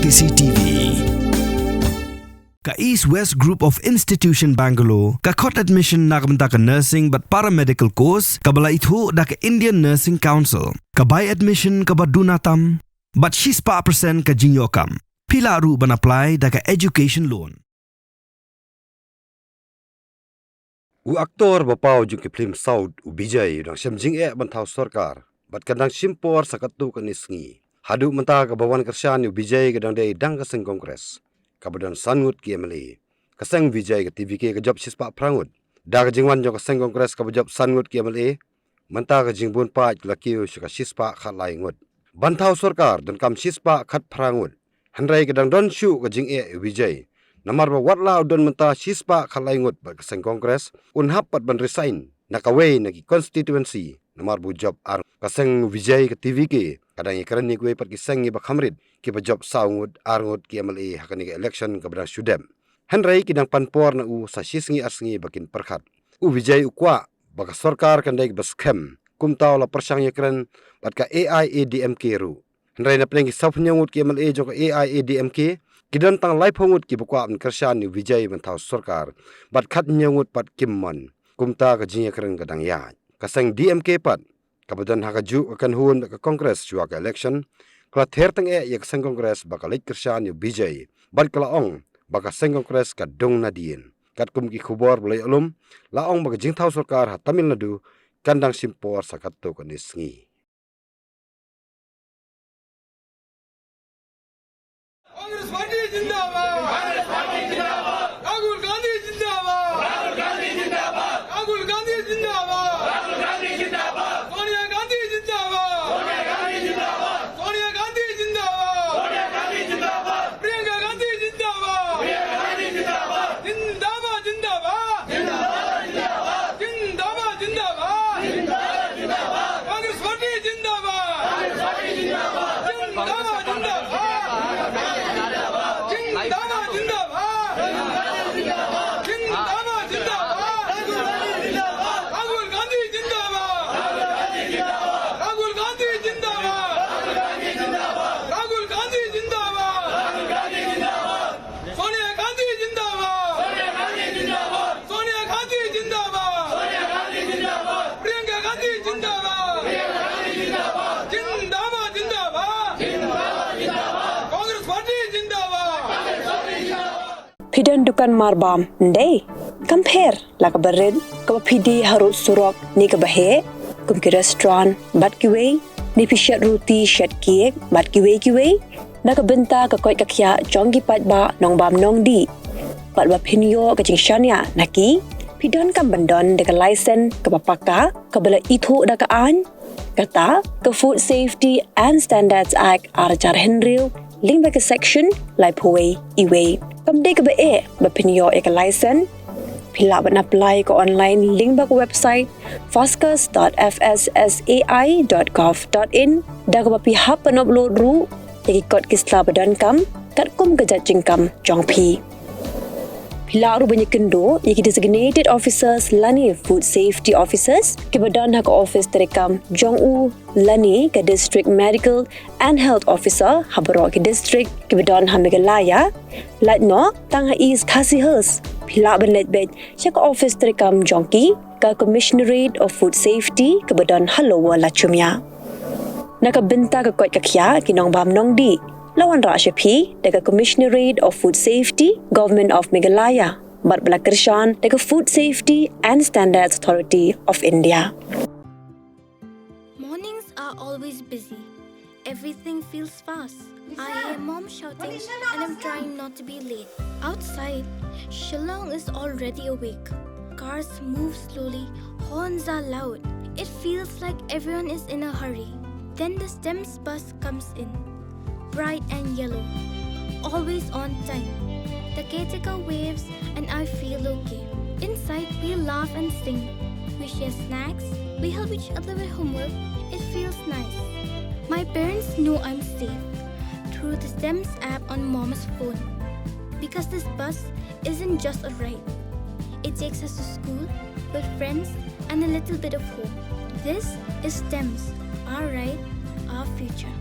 CCTV. Ka East West Group of Institution Bangalore, ka khot admission nakamta ka nursing but paramedical course, ka bala ithu da ka Indian Nursing Council, ka buy admission ka badunatam, but 6% ka Jingeh kam. Pila ru ban apply da ka education loan. Aktor bapaw jung film South ubijay dang Shem Jingeh ban Thaw Sorkar, but kadang simpor sakatu kanisngi. Hadu menta ka bawan Kyrshan ubijay kadang day dang kaseng kongres. Kabadan sangut ki emeli. Kaseng vijay ka TVK ka job sispa prangut. Da ka jingwan jo kaseng kongres ka job sangut ki emeli. Menta ka jingbun pa lakiu ka sispa khat lai ngut. Ban Thaw Sorkar dan kam sispa khat prangut. Handrai kadang don shu ka Jingeh ubijay. Namar ba watla don menta sispa khat lai ngut ba kaseng kongres unhap pat ban resign nakaway nagi constituency. Namar bu job ar kaseng vijay ka TVK kadang ikran ni kuwe pat kiseng ni ba khamrit ki ba job saungut arngut ki MLA hakani ka election ka bra shudem hanrai kidang panpor na u sa sisngi asngi bakin perkhat u vijay ukwa baka Sorkar kan dai ba scam kumtaw la persang ikran bat ka AIADMK ru hanrai na pleng ki safnyangut ki MLA jo ka AIADMK kidan tang lai phongut ki bukwa an Kyrshan ni vijay ban Thaw Sorkar bat khat nyangut pat kimman kumta ka Jingeh kran kadang ya kaseng DMK pat kabadan hakaju akan hun ka kongres chua ka election kla thertang yak seng kongres baka lek Kyrshan yu BJ bat kala ong baka seng kongres ka dong nadien kat kum ki khubor bolai alum la ong baka Jing Thaw Sorkar ha Tamil Nadu kandang simpor sakatto kanisngi Congress party जिंदाबाद Congress party जिंदाबाद राहुल गांधी जिंदाबाद राहुल गांधी जिंदाबाद राहुल गांधी जिंदाबाद राहुल गांधी जिंदाबाद सोनिया गांधी जिंदाबाद सोनिया गांधी जिंदाबाद सोनिया गांधी जिंदाबाद सोनिया गांधी जिंदाबाद प्रियंका गांधी जिंदाबाद प्रियंका गांधी जिंदाबाद जिंदाबाद जिंदाबाद जिंदाबाद जिंदाबाद जिंदाबाद जिंदाबाद जिंदाबाद कांग्रेस पार्टी जिंदाबाद कांग्रेस पार्टी जिंदाबाद जिंदाबाद जिंदाबाद Pidan dukan marbam ndai compare la ka bared ka pidi harut surok ni ka bahe kum ki restaurant bat ki wei ni pishat roti shat cake bat ki wei na ka benta ka koi ka khya chong ki pat ba nong bam nong di pat ba phinyo ka Kyrshan ya naki pidan kam bandon de ka license ka papaka ka bala ithu da ka an kata ka Food Safety and Standards Act arjar henril link ba ka section lai phoi iwei Kamde ka ba ba pinyo ka license pila ban apply ka online link ba ka website foscas.fssai.gov.in da ka ba pi hap an upload ru ki kod kisla badan kam kat kum ka judging kam jong pi pila ru banyak kendo ki designated officers lani food safety officers ki badan hak office terekam jong u lani ka district medical and health officer habro ki district ki badan hamigalaya latno tang ha is khasi hers pila ban let bet chak office terekam jongki ka commissionerate of food safety ki badan halowa la chumya naka benta ka kot ka khya ki nong bam nong di lawan ra shapi daga commissionerate of food safety government of Meghalaya but bala Kyrshan daga food safety and standards authority of India. Mornings are always busy. Everything feels fast. I hear mom shouting and I'm trying not to be late. Outside, Shillong is already awake. Cars move slowly, horns are loud. It feels like everyone is in a hurry. Then the STEMS bus comes in, bright and yellow, always on time. The caretaker waves and I feel okay. Inside, we laugh and sing. We share snacks, we help each other with homework. It feels nice. My parents know I'm safe through the STEMS app on mom's phone. Because this bus isn't just a ride. It takes us to school with friends and a little bit of hope. This is STEMS, our ride, our future.